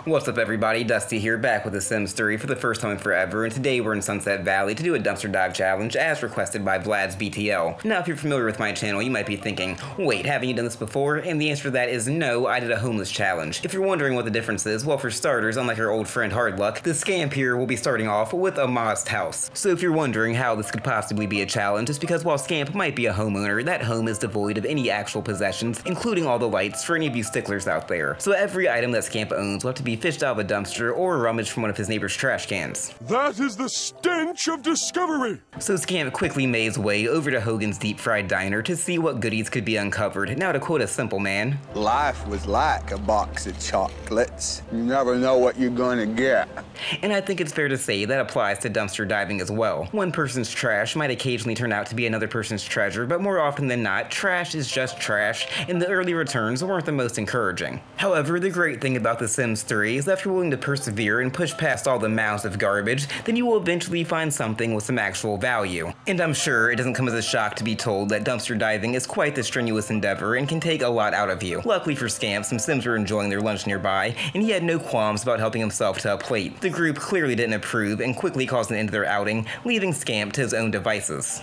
What's up everybody, Dusty here, back with The Sims 3 for the first time in forever, and today we're in Sunset Valley to do a dumpster dive challenge as requested by Vlad's BTL. Now if you're familiar with my channel, you might be thinking, wait, haven't you done this before? And the answer to that is no, I did a homeless challenge. If you're wondering what the difference is, well for starters, unlike our old friend Hardluck, the scamp here will be starting off with a modest house. So if you're wondering how this could possibly be a challenge, it's because while Scamp might be a homeowner, that home is devoid of any actual possessions, including all the lights for any of you sticklers out there. So every item that Scamp owns will have to be fished out of a dumpster or rummaged from one of his neighbor's trash cans. That is the stench of discovery! So Scamp quickly made his way over to Hogan's Deep Fried Diner to see what goodies could be uncovered. Now to quote a simple man, "Life was like a box of chocolates. You never know what you're gonna get." And I think it's fair to say that applies to dumpster diving as well. One person's trash might occasionally turn out to be another person's treasure, but more often than not, trash is just trash, and the early returns weren't the most encouraging. However, the great thing about The Sims 3 is that if you're willing to persevere and push past all the mounds of garbage, then you will eventually find something with some actual value. And I'm sure it doesn't come as a shock to be told that dumpster diving is quite the strenuous endeavor and can take a lot out of you. Luckily for Scamp, some Sims were enjoying their lunch nearby, and he had no qualms about helping himself to a plate. The group clearly didn't approve and quickly caused an end to their outing, leaving Scamp to his own devices.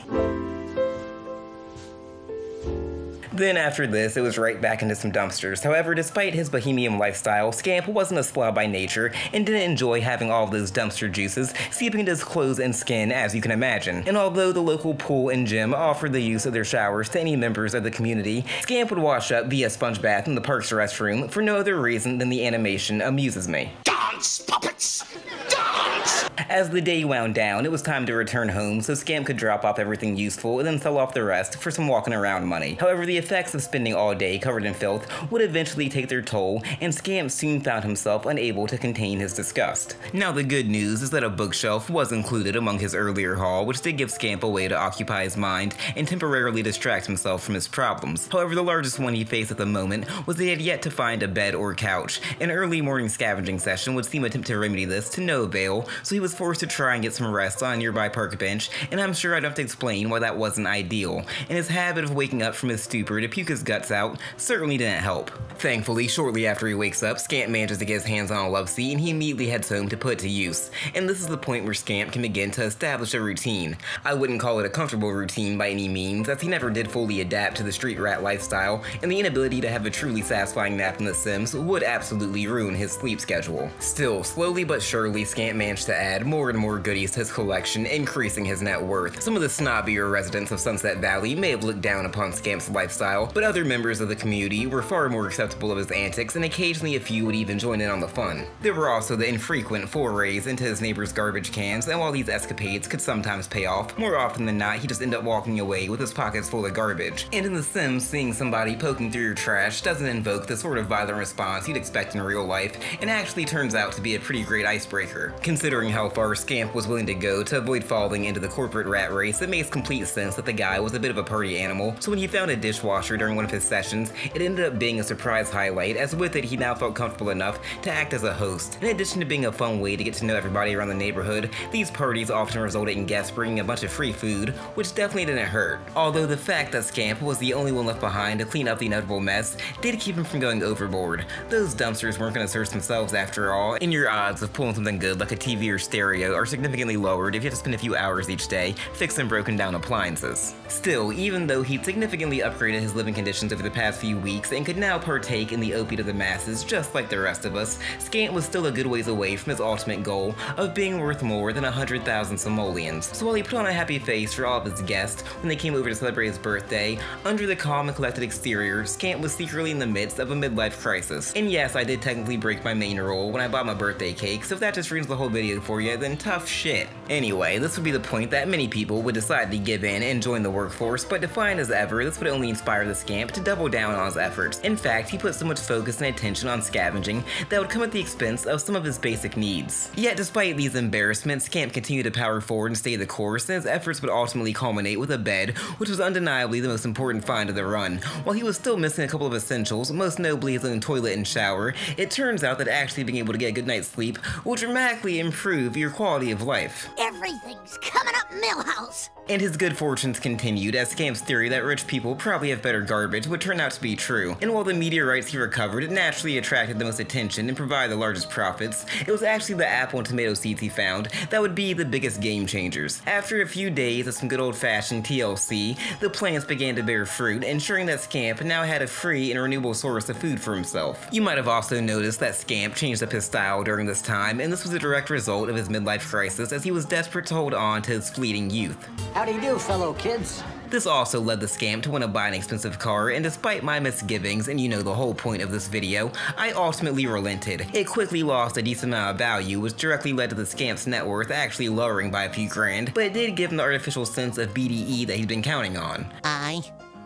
Then after this, it was right back into some dumpsters. However, despite his bohemian lifestyle, Scamp wasn't a slob by nature and didn't enjoy having all of those dumpster juices seeping into his clothes and skin, as you can imagine. And although the local pool and gym offered the use of their showers to any members of the community, Scamp would wash up via sponge bath in the park's restroom for no other reason than the animation amuses me. Dance, puppets! Dance! As the day wound down, it was time to return home so Scamp could drop off everything useful and then sell off the rest for some walking around money. However, the effects of spending all day covered in filth would eventually take their toll, and Scamp soon found himself unable to contain his disgust. Now the good news is that a bookshelf was included among his earlier haul, which did give Scamp a way to occupy his mind and temporarily distract himself from his problems. However, the largest one he faced at the moment was that he had yet to find a bed or couch. An early morning scavenging session would seem to attempt to remedy this to no avail, so he was forced to try and get some rest on a nearby park bench, and I'm sure I don't have to explain why that wasn't ideal. And his habit of waking up from his stupor to puke his guts out certainly didn't help. Thankfully, shortly after he wakes up, Scamp manages to get his hands on a love seat and he immediately heads home to put it to use. And this is the point where Scamp can begin to establish a routine. I wouldn't call it a comfortable routine by any means, as he never did fully adapt to the street rat lifestyle, and the inability to have a truly satisfying nap in The Sims would absolutely ruin his sleep schedule. Still, slowly but surely, Scamp managed to add more and more goodies to his collection, increasing his net worth. Some of the snobbier residents of Sunset Valley may have looked down upon Scamp's lifestyle, but other members of the community were far more acceptable of his antics, and occasionally a few would even join in on the fun. There were also the infrequent forays into his neighbor's garbage cans, and while these escapades could sometimes pay off, more often than not he just ended up walking away with his pockets full of garbage. And in The Sims, seeing somebody poking through your trash doesn't invoke the sort of violent response you'd expect in real life, and actually turns out to be a pretty great icebreaker. Considering how far Scamp was willing to go to avoid falling into the corporate rat race, it makes complete sense that the guy was a bit of a party animal, so when he found a dishwasher during one of his sessions, it ended up being a surprise highlight, as with it he now felt comfortable enough to act as a host. In addition to being a fun way to get to know everybody around the neighborhood, these parties often resulted in guests bringing a bunch of free food, which definitely didn't hurt. Although the fact that Scamp was the only one left behind to clean up the inevitable mess did keep him from going overboard. Those dumpsters weren't going to search themselves after all, and your odds of pulling something good like a TV or stereo are significantly lowered if you have to spend a few hours each day fixing broken down appliances. Still, even though he'd significantly upgraded his living conditions over the past few weeks and could now partake in the opiate of the masses just like the rest of us, Scamp was still a good ways away from his ultimate goal of being worth more than 100,000 simoleons. So while he put on a happy face for all of his guests when they came over to celebrate his birthday, under the calm and collected exterior, Scamp was secretly in the midst of a midlife crisis. And yes, I did technically break my main rule when I bought my birthday cake, so if that just ruins the whole video for you, then tough shit. Anyway, this would be the point that many people would decide to give in and join the workforce, but defiant as ever, this would only inspire the Scamp to double down on his efforts. In fact, he put so much focus and attention on scavenging that would come at the expense of some of his basic needs. Yet despite these embarrassments, Scamp continued to power forward and stay the course, and his efforts would ultimately culminate with a bed, which was undeniably the most important find of the run. While he was still missing a couple of essentials, most notably his own toilet and shower, it turns out that actually being able to get a good night's sleep will dramatically improve improve your quality of life. Everything's coming up Millhouse. And his good fortunes continued as Scamp's theory that rich people probably have better garbage would turn out to be true. And while the meteorites he recovered naturally attracted the most attention and provided the largest profits, it was actually the apple and tomato seeds he found that would be the biggest game changers. After a few days of some good old-fashioned TLC, the plants began to bear fruit, ensuring that Scamp now had a free and renewable source of food for himself. You might have also noticed that Scamp changed up his style during this time, and this was a direct result of his midlife crisis as he was desperate to hold on to his fleeting youth. How do you do, fellow kids? This also led the Scamp to want to buy an expensive car, and despite my misgivings, and you know the whole point of this video, I ultimately relented. It quickly lost a decent amount of value, which directly led to the Scamp's net worth actually lowering by a few grand, but it did give him the artificial sense of BDE that he'd been counting on. I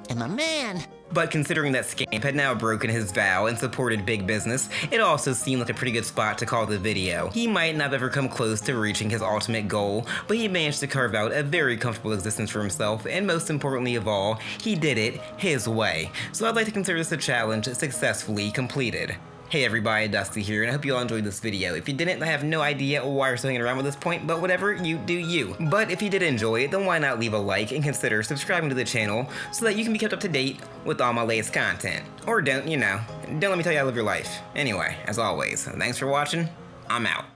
am a man. But considering that Scamp had now broken his vow and supported big business, it also seemed like a pretty good spot to call the video. He might not have ever come close to reaching his ultimate goal, but he managed to carve out a very comfortable existence for himself, and most importantly of all, he did it his way. So I'd like to consider this a challenge successfully completed. Hey everybody, Dusty here, and I hope you all enjoyed this video. If you didn't, I have no idea why you're still hanging around with this point, but whatever, you do you. But if you did enjoy it, then why not leave a like and consider subscribing to the channel so that you can be kept up to date with all my latest content. Or don't, you know, don't let me tell you how to live your life. Anyway, as always, thanks for watching, I'm out.